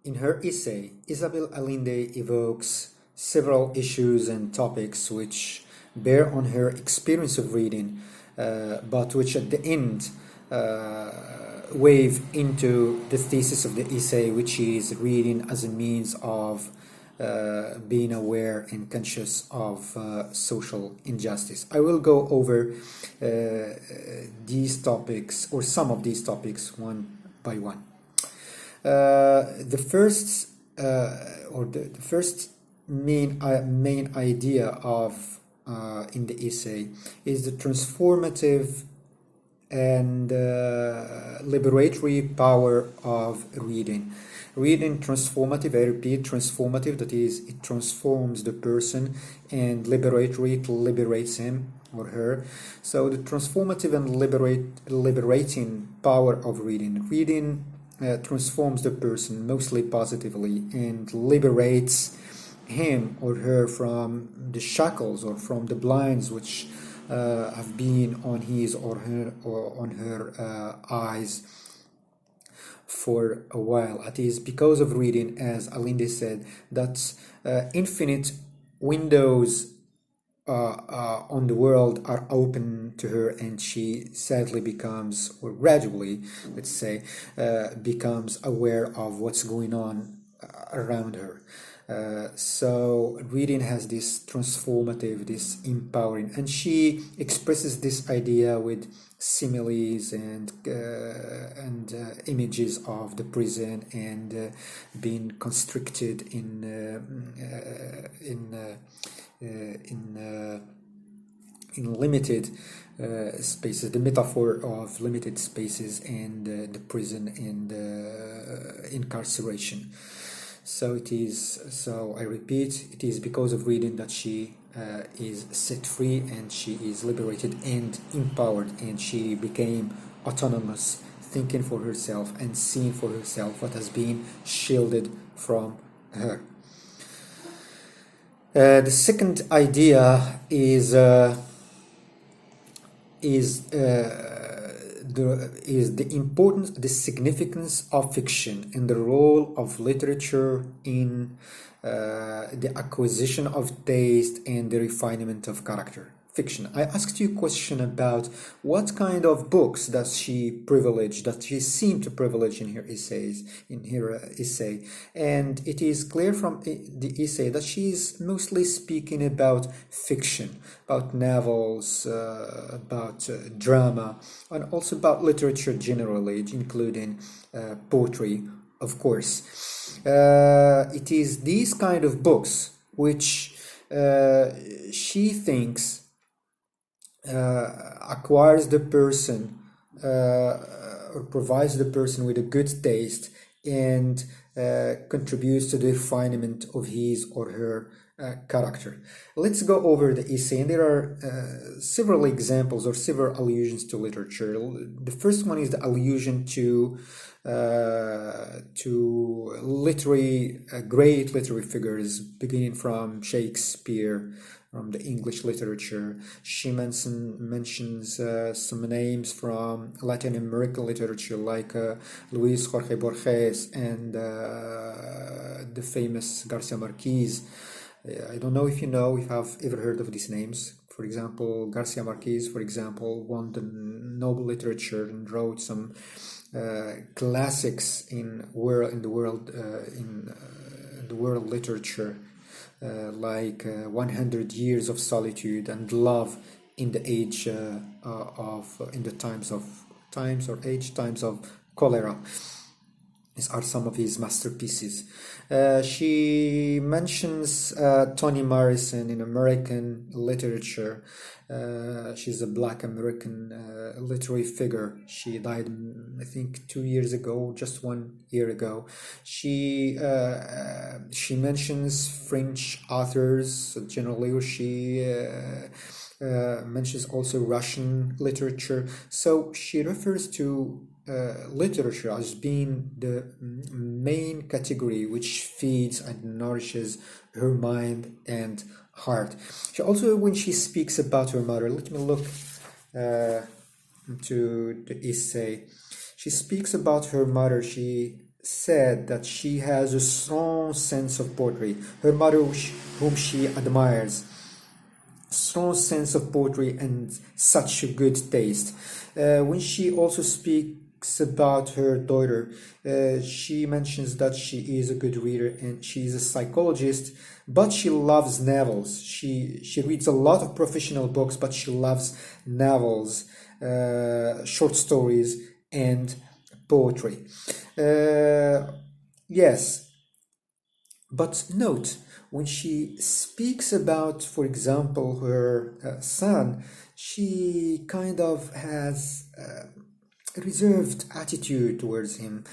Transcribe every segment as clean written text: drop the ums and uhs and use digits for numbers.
In her essay, Isabel Allende evokes several issues and topics which bear on her experience of reading, but which at the end wave into the thesis of the essay, which is reading as a means of being aware and conscious of social injustice. I will go over these topics, or some of these topics, one by one. The first the first main idea of in the essay is the transformative and liberatory power of reading. Reading transformative, I repeat, transformative, that is, it transforms the person, and liberatory, it liberates him or her. So the transformative and liberating power of reading. Reading transforms the person mostly positively and liberates him or her from the shackles or from the blinds which have been on his or her eyes for a while. It is because of reading, as Allende said, that infinite windows on the world are open to her, and she sadly becomes, or gradually, let's say, becomes aware of what's going on around her. So reading has this transformative, this empowering, and she expresses this idea with similes and images of the prison and being constricted in limited spaces, the metaphor of limited spaces and the prison and incarceration. So it is. So I repeat, it is because of reading that she is set free and she is liberated and empowered, and she became autonomous, thinking for herself and seeing for herself what has been shielded from her. The second idea is the importance, the significance of fiction and the role of literature in the acquisition of taste and the refinement of character. Fiction. I asked you a question about what kind of books does she privilege, that she seemed to privilege in her essay, and it is clear from the essay that she is mostly speaking about fiction, about novels, about drama, and also about literature generally, including poetry, of course. It is these kind of books which she thinks acquires the person or provides the person with a good taste and contributes to the refinement of his or her character. Let's go over the essay, and there are several examples or several allusions to literature. The first one is the allusion to great literary figures, beginning from Shakespeare, from the English literature. She mentions some names from Latin American literature, like Luis Jorge Borges and the famous Garcia Marquez. I don't know if you have ever heard of these names. For example, Garcia Marquez, for example, won the Nobel Literature and wrote some classics in the world literature, like 100 Years of Solitude and Love in the age in the times of cholera. These are some of his masterpieces. She mentions Toni Morrison in American literature. She's a Black American literary figure. She died, I think, 2 years ago, just 1 year ago. She mentions French authors generally, or she mentions also Russian literature. So she refers to literature as being the main category which feeds and nourishes her mind and heart. She also, when she speaks about her mother, let me look into the essay. She speaks about her mother. She said that she has a strong sense of poetry. Her mother, whom she admires, strong sense of poetry and such a good taste. When she also speaks about her daughter, she mentions that she is a good reader and she is a psychologist, but she loves novels. She reads a lot of professional books, but she loves novels, short stories, and poetry. Yes, but note, when she speaks about, for example, her son, she kind of has a reserved attitude towards him.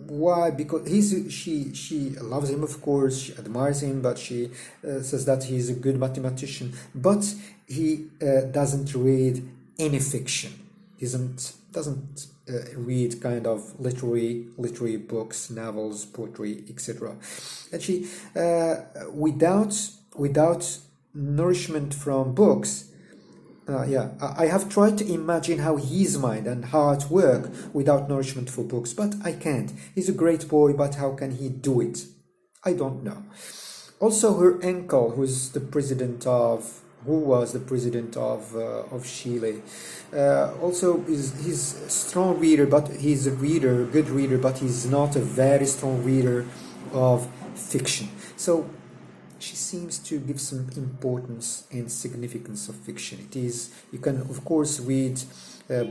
Why? Because she loves him, of course, she admires him, but she says that he's a good mathematician, but he doesn't read any fiction. He doesn't read kind of literary books, novels, poetry, etc. And she, without nourishment from books, I have tried to imagine how his mind and heart work without nourishment for books, but I can't. He's a great boy, but how can he do it? I don't know. Also, her uncle, who was the president of Chile, also he's a strong reader, but he's a good reader, but he's not a very strong reader of fiction. So she seems to give some importance and significance of fiction. You can of course read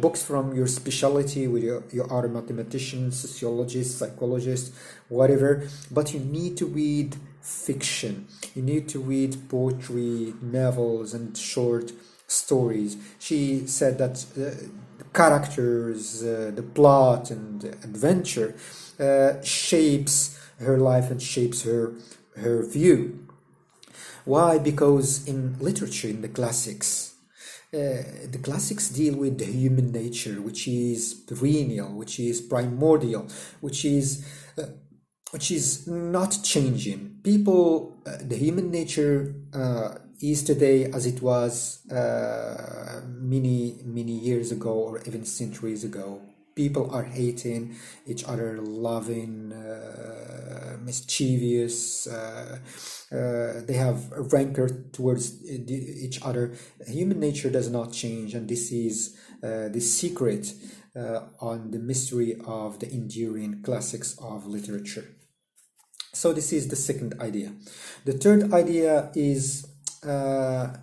books from your specialty, with you are a mathematician, sociologist, psychologist, whatever, but you need to read fiction. You need to read poetry, novels, and short stories. She said that the characters, the plot, and the adventure shapes her life and shapes her view. Why? Because in literature, in the classics deal with the human nature, which is perennial, which is primordial, which is not changing. The human nature is today as it was many years ago, or even centuries ago. People are hating each other, loving, mischievous. They have a rancor towards each other. Human nature does not change, and this is the secret on the mystery of the enduring classics of literature. So this is the second idea. The third idea is that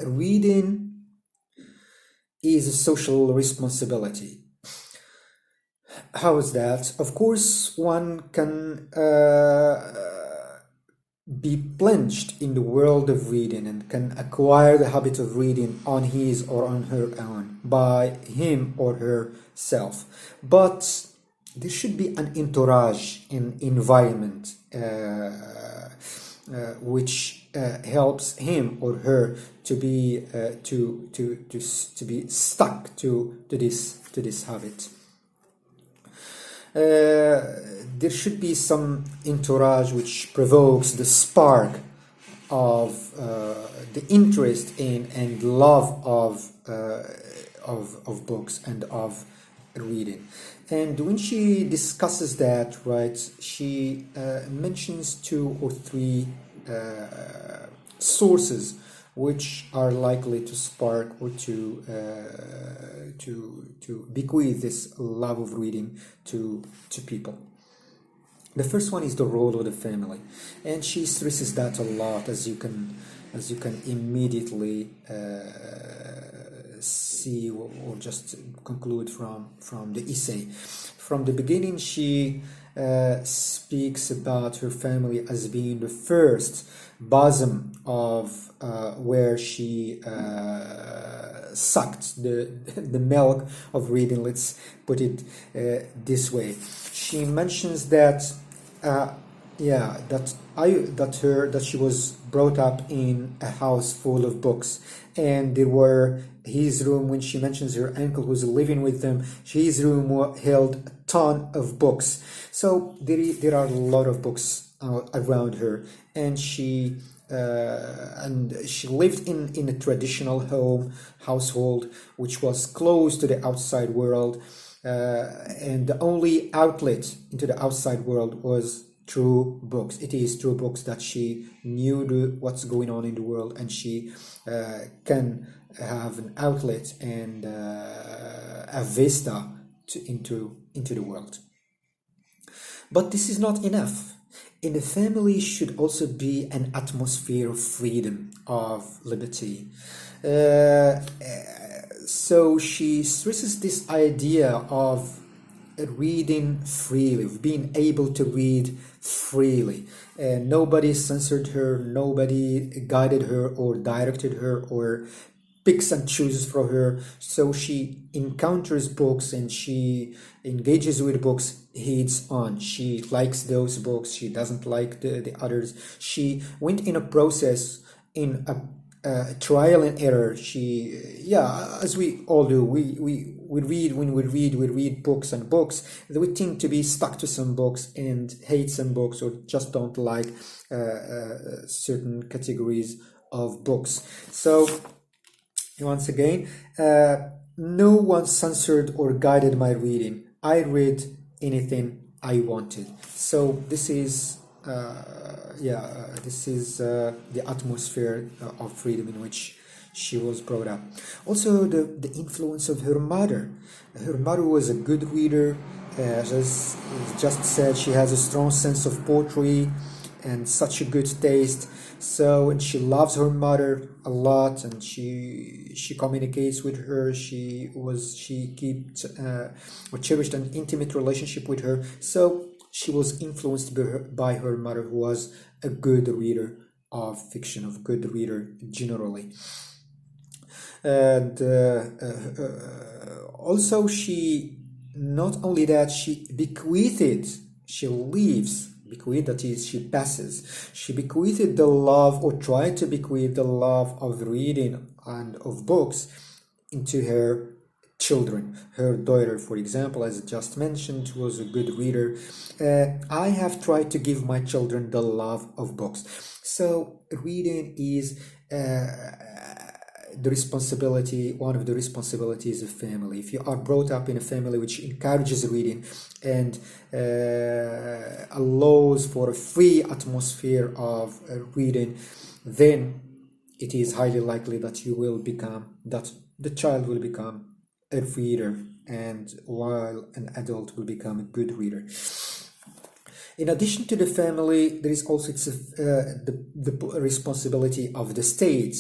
reading is a social responsibility. How is that? Of course, one can be plunged in the world of reading and can acquire the habit of reading on his or on her own, by him or herself. But there should be an entourage, an environment which helps him or her to be stuck to this habit. There should be some entourage which provokes the spark of the interest in and love of books and of reading. And when she discusses that, right, she mentions 2 or 3 sources which are likely to spark or to bequeath this love of reading to people. The first one is the role of the family, and she stresses that a lot, as you can immediately see or just conclude from the essay. From the beginning, she speaks about her family as being the first bosom of where she sucked the milk of reading. Let's put it this way. She mentions that that she was brought up in a house full of books, and there were his room. When she mentions her uncle who's living with them, his room held a ton of books. So there are a lot of books around her, and she lived in a traditional household which was close to the outside world. and the only outlet into the outside world was through books. It is through books that she knew what's going on in the world, and she can have an outlet and a vista into the world. But this is not enough. In the family should also be an atmosphere of freedom, of liberty. So she stresses this idea of reading freely, of being able to read freely. Nobody censored her, nobody guided her or directed her or picks and chooses for her. So she encounters books and she engages with books heads on. She likes those books, she doesn't like the others. She went in a process, in a trial and error. As we all do, we read books and books. We tend to be stuck to some books and hate some books, or just don't like certain categories of books. So once again, no one censored or guided my reading. I read anything I wanted. So this is the atmosphere of freedom in which she was brought up. Also, the influence of her mother. Her mother was a good reader. As just said, she has a strong sense of poetry and such a good taste. So, and she loves her mother a lot, and she communicates with her. She kept or cherished an intimate relationship with her. So she was influenced by her mother, who was a good reader of fiction, of good reader generally. And also, she not only that, she bequeathed, she leaves. Bequeath, that is, she passes. She bequeathed the love, or tried to bequeath the love of reading and of books into her children. Her daughter, for example, as I just mentioned, was a good reader. I have tried to give my children the love of books. So reading is the responsibility, one of the responsibilities of family. If you are brought up in a family which encourages reading and allows for a free atmosphere of reading, then it is highly likely that the child will become a reader, and while an adult will become a good reader. In addition to the family, there is also the responsibility of the state,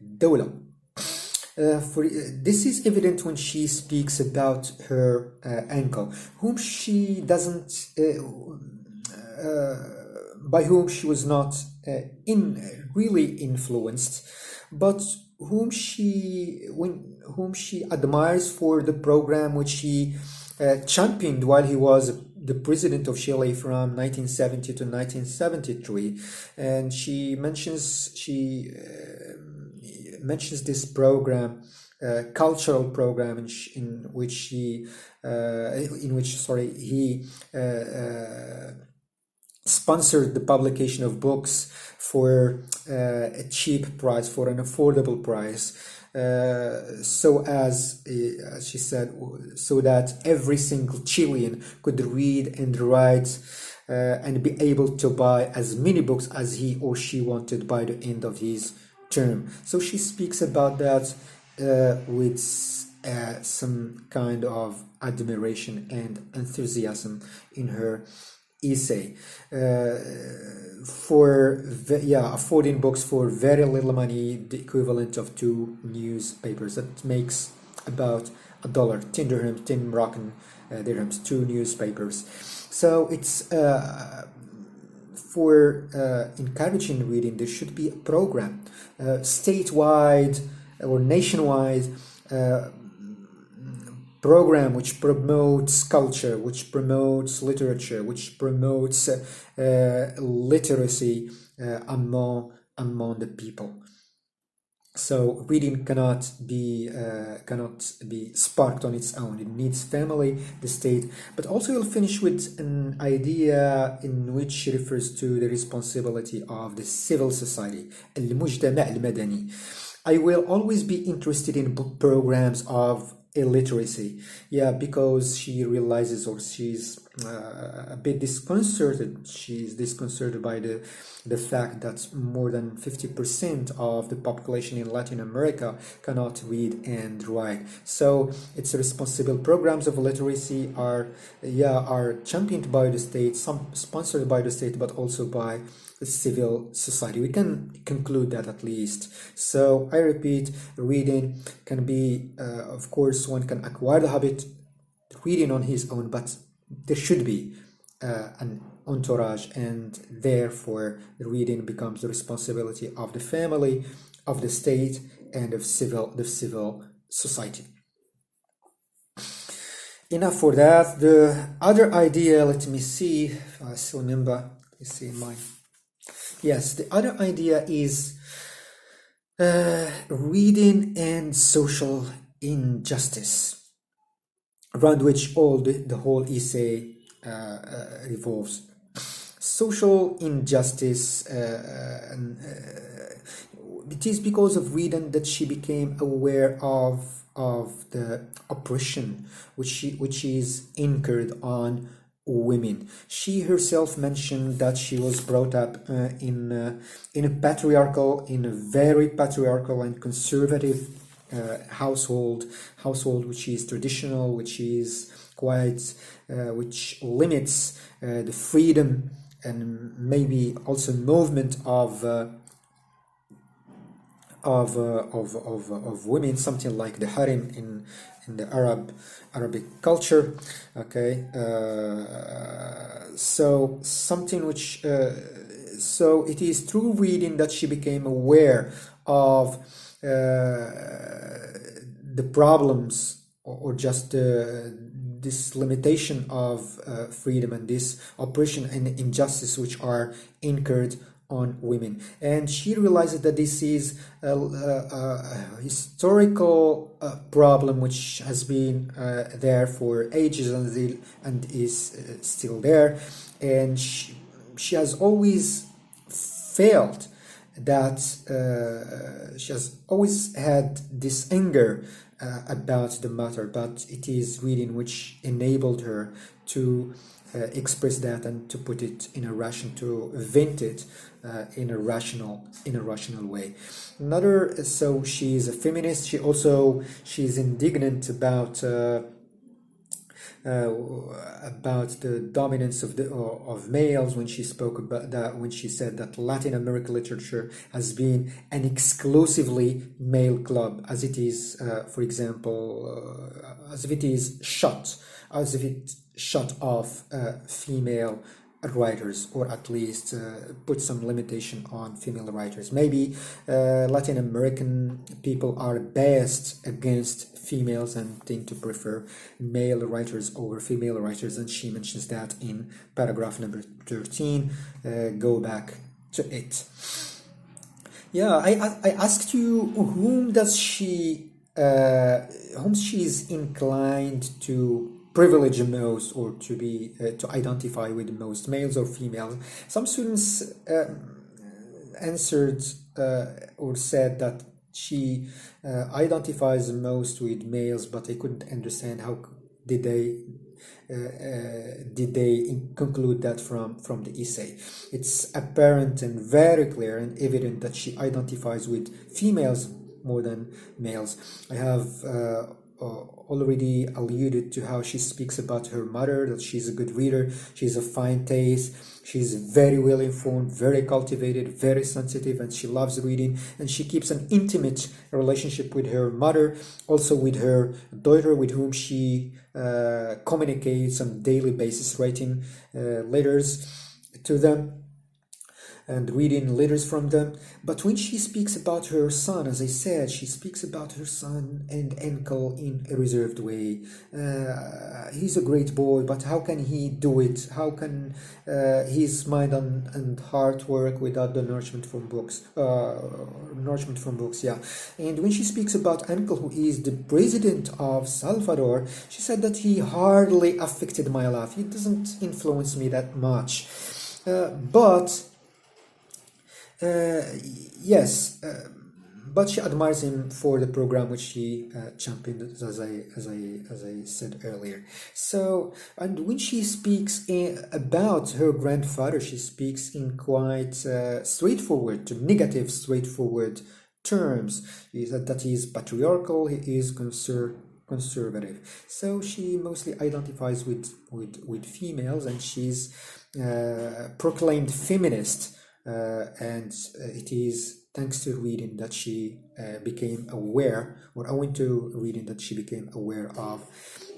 dawla. This is evident when she speaks about her uncle, whom she doesn't, by whom she was not really influenced, but whom she admires for the program which he championed while he was the president of Chile from 1970 to 1973, and she mentions this program, cultural program, in which he sponsored the publication of books for a cheap price, for an affordable price, so as she said, so that every single Chilean could read and write and be able to buy as many books as he or she wanted by the end of his term. So she speaks about that with some kind of admiration and enthusiasm in her essay. Affording books for very little money, the equivalent of 2 newspapers. That makes about $1, 10 dirhams, 10 Moroccan dirhams, 2 newspapers. So it's for encouraging reading. There should be a program, statewide or nationwide program which promotes culture, which promotes literature, which promotes literacy among the people. So reading cannot be sparked on its own. It needs family, the state. But also we'll finish with an idea in which she refers to the responsibility of the civil society, المجتمع المدني. I will always be interested in book programs of illiteracy. Yeah, because she realizes, or she's a bit disconcerted. She's disconcerted by the fact that more than 50% of the population in Latin America cannot read and write. So it's responsible. Programs of literacy are championed by the state, some sponsored by the state, but also by civil society. We can conclude that at least. So I repeat, reading can be, of course, one can acquire the habit reading on his own, but there should be an entourage, and therefore the reading becomes the responsibility of the family, of the state, and of the civil society. Enough for that. The other idea, let me see if I still remember. Let's see mine. Yes, the other idea is reading and social injustice, around which the whole essay revolves. Social injustice, it is because of reading that she became aware of the oppression which is incurred on women. She herself mentioned that she was brought up in a very patriarchal and conservative household which is traditional, which is quite which limits the freedom and maybe also movement of women, something like the harem in the Arabic culture. Okay, so something which so it is through reading that she became aware of the problems, or just this limitation of freedom and this oppression and injustice which are incurred on women. And she realizes that this is a historical problem which has been there for ages and is still there. And she has always felt that she has always had this anger about the matter, but it is reading which enabled her to express that and to put it in a to vent it in a rational way. So she is a feminist. She's indignant about the dominance of males, when she spoke about that, when she said that Latin American literature has been an exclusively male club, as it is, for example, as if it shut off female writers, or at least put some limitation on female writers. Maybe Latin American people are biased against females and tend to prefer male writers over female writers, and she mentions that in paragraph number 13. Go back to it. Yeah, I asked you whom she is inclined to privilege the most, or to be to identify with the most, males or females. Some students answered or said that she identifies the most with males, but I couldn't understand how did they conclude that from the essay. It's apparent and very clear and evident that she identifies with females more than males. I have already alluded to how she speaks about her mother, that she's a good reader, she's a fine taste, she's very well informed, very cultivated, very sensitive, and she loves reading, and she keeps an intimate relationship with her mother, also with her daughter, with whom she communicates on a daily basis, writing letters to them and reading letters from them. But when she speaks about her son, as I said, she speaks about her son and uncle in a reserved way. He's a great boy, but how can he do it? How can his mind and heart work without the nourishment from books? Yeah. And when she speaks about uncle, who is the president of Salvador, she said that he hardly affected my life. He doesn't influence me that much. But yes, but she admires him for the program which he championed, as I said earlier. So, and when she speaks about her grandfather, she speaks in quite straightforward, to negative, straightforward terms. He said that he is patriarchal, he is conservative. So she mostly identifies with females, and she's proclaimed feminist. And it is thanks to reading that she became aware, or owing to reading that she became aware of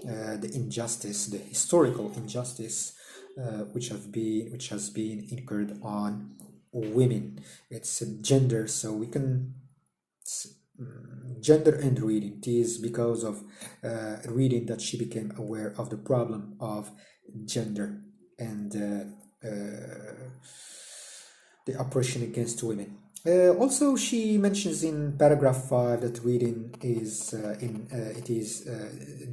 the injustice, the historical injustice, which has been incurred on women. It's gender, so we can gender and reading. It is because of reading that she became aware of the problem of gender and the oppression against women. Also, she mentions in paragraph 5 that reading is it is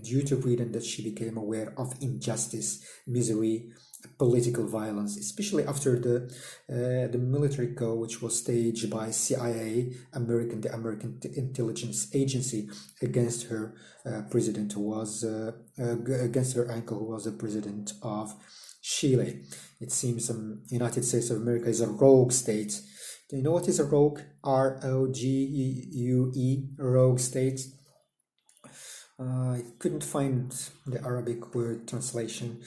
due to reading that she became aware of injustice, misery, political violence, especially after the military coup, which was staged by CIA, the American intelligence agency, against her president, who was against her uncle, who was the president of Chile. It seems United States of America is a rogue state. Do you know what is a rogue? R-O-G-U-E, rogue state. I couldn't find the Arabic word translation.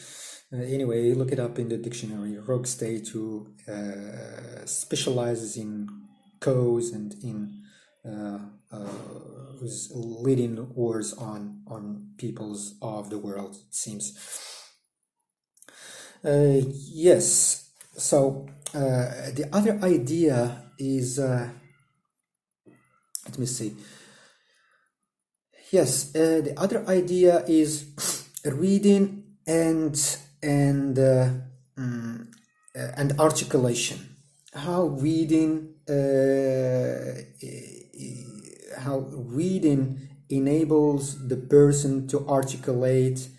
Anyway, look it up in the dictionary. Rogue state who specializes in coups and in who's leading wars on peoples of the world, it seems. Yes, so the other idea is, let me see. Yes, the other idea is reading and articulation. How reading enables the person to articulate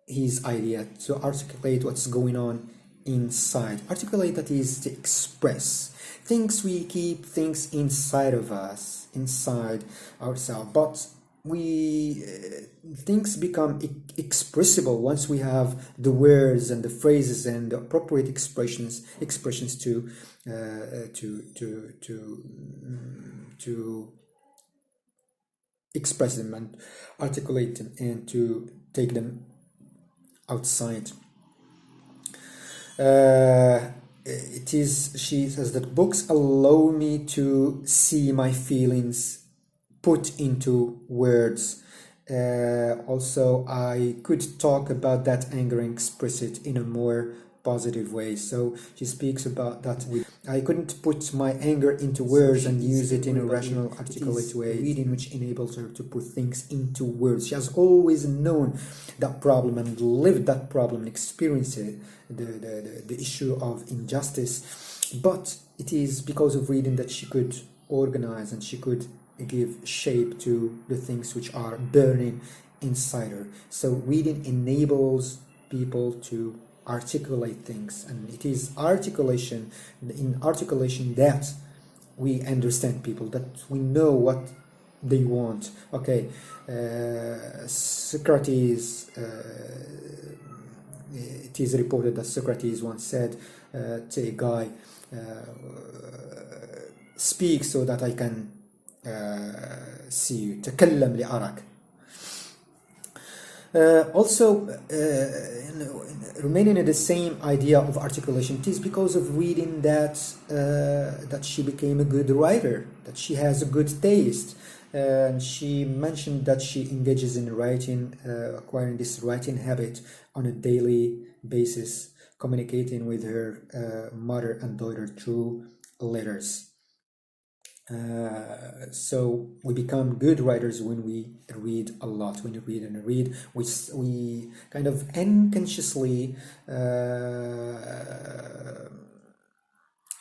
his idea, to articulate what's going on inside. Articulate, that is to express things. We keep things inside of us, inside ourselves, but things become expressible once we have the words and the phrases and the appropriate expressions to express them and articulate them and to take them outside. She says that books allow me to see my feelings put into words. Also, I could talk about that anger and express it in a more positive way. So she speaks about that I couldn't put my anger into words and use it in a rational, articulate way. Reading which enables her to put things into words. She has always known that problem and lived that problem and experienced it, the issue of injustice. But it is because of reading that she could organize and she could give shape to the things which are burning inside her. So reading enables people to articulate things, and it is in articulation that we understand people, that we know what they want. Okay, Socrates, it is reported that Socrates once said to a guy, speak so that I can see you. تكلم لأراك. Also, remaining in the same idea of articulation, it is because of reading that she became a good writer, that she has a good taste. And she mentioned that she engages in writing, acquiring this writing habit on a daily basis, communicating with her mother and daughter through letters. So we become good writers when we read a lot. When you read and read, we kind of unconsciously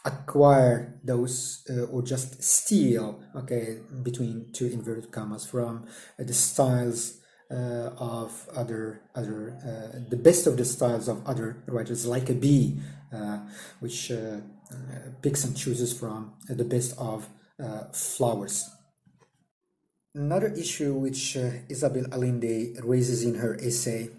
acquire those or just steal, okay, between two inverted commas, from the styles of other the best of the styles of other writers, like a bee which picks and chooses from the best of flowers. Another issue which Isabel Allende raises in her essay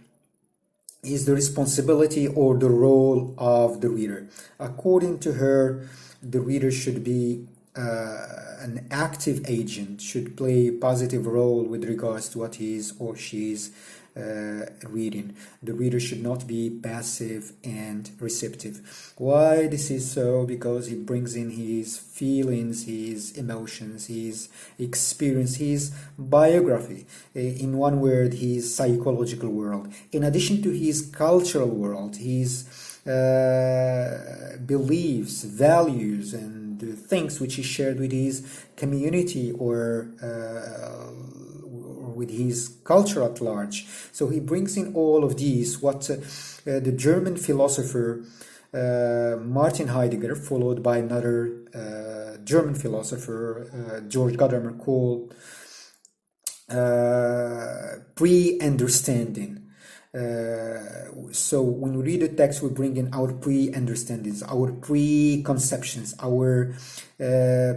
is the responsibility or the role of the reader. According to her, the reader should be an active agent, should play a positive role with regards to what he is or she is reading. The reader should not be passive and receptive. Why this is so? Because he brings in his feelings, his emotions, his experience, his biography. In one word, his psychological world. In addition to his cultural world, his beliefs, values, and the things which he shared with his community or with his culture at large. So he brings in all of these, what the German philosopher Martin Heidegger, followed by another German philosopher, George Gadamer, called pre-understanding. So when we read a text, we bring in our pre-understandings, our preconceptions, our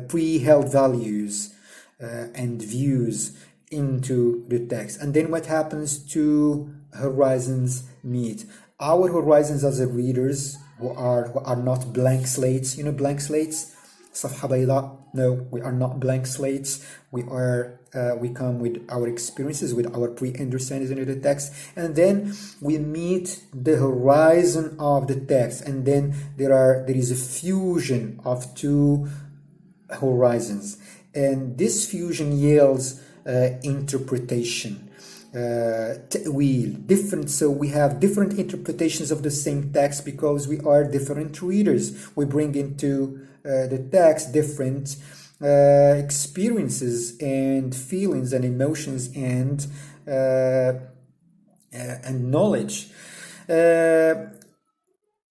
pre-held values and views into the text. And then what happens? Two horizons meet. Our horizons as a readers who are not blank slates. You know blank slates? صفحة بيضاء. No, we are not blank slates. We come with our experiences, with our pre-understandings into the text, and then we meet the horizon of the text, and then there is a fusion of two horizons, and this fusion yields interpretation, different. So we have different interpretations of the same text because we are different readers. We bring into the text different experiences and feelings and emotions and knowledge.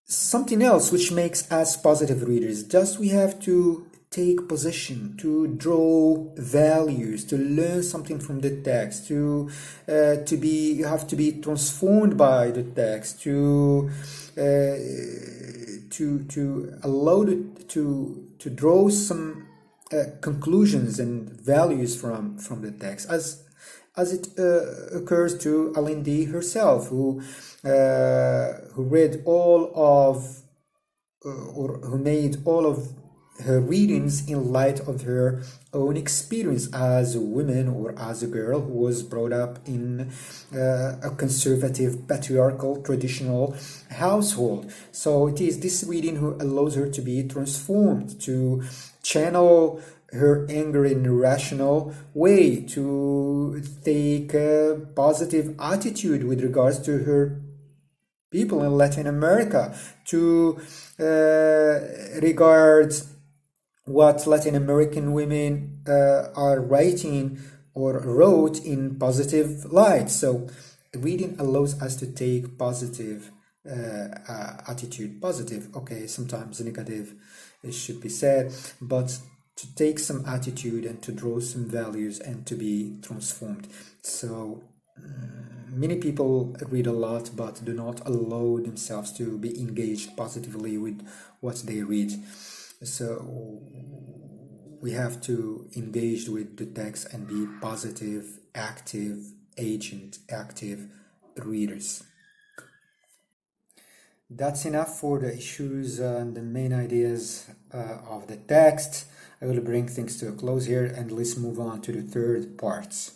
Something else which makes us positive readers, just we have to take position, to draw values, to learn something from the text, you have to be transformed by the text, to allow to draw some conclusions and values from the text, as it occurs to Allende herself, who read all of or who made all of her readings in light of her own experience as a woman or as a girl who was brought up in a conservative, patriarchal, traditional household. So it is this reading who allows her to be transformed, to channel her anger in a rational way, to take a positive attitude with regards to her people in Latin America, to regard what Latin American women are writing or wrote in positive light. So reading allows us to take positive attitude. Positive, okay, sometimes negative, it should be said, but to take some attitude and to draw some values and to be transformed. So many people read a lot but do not allow themselves to be engaged positively with what they read. So we have to engage with the text and be positive, active agent, active readers. That's enough for the issues and the main ideas of the text. I will bring things to a close here, and let's move on to the third part.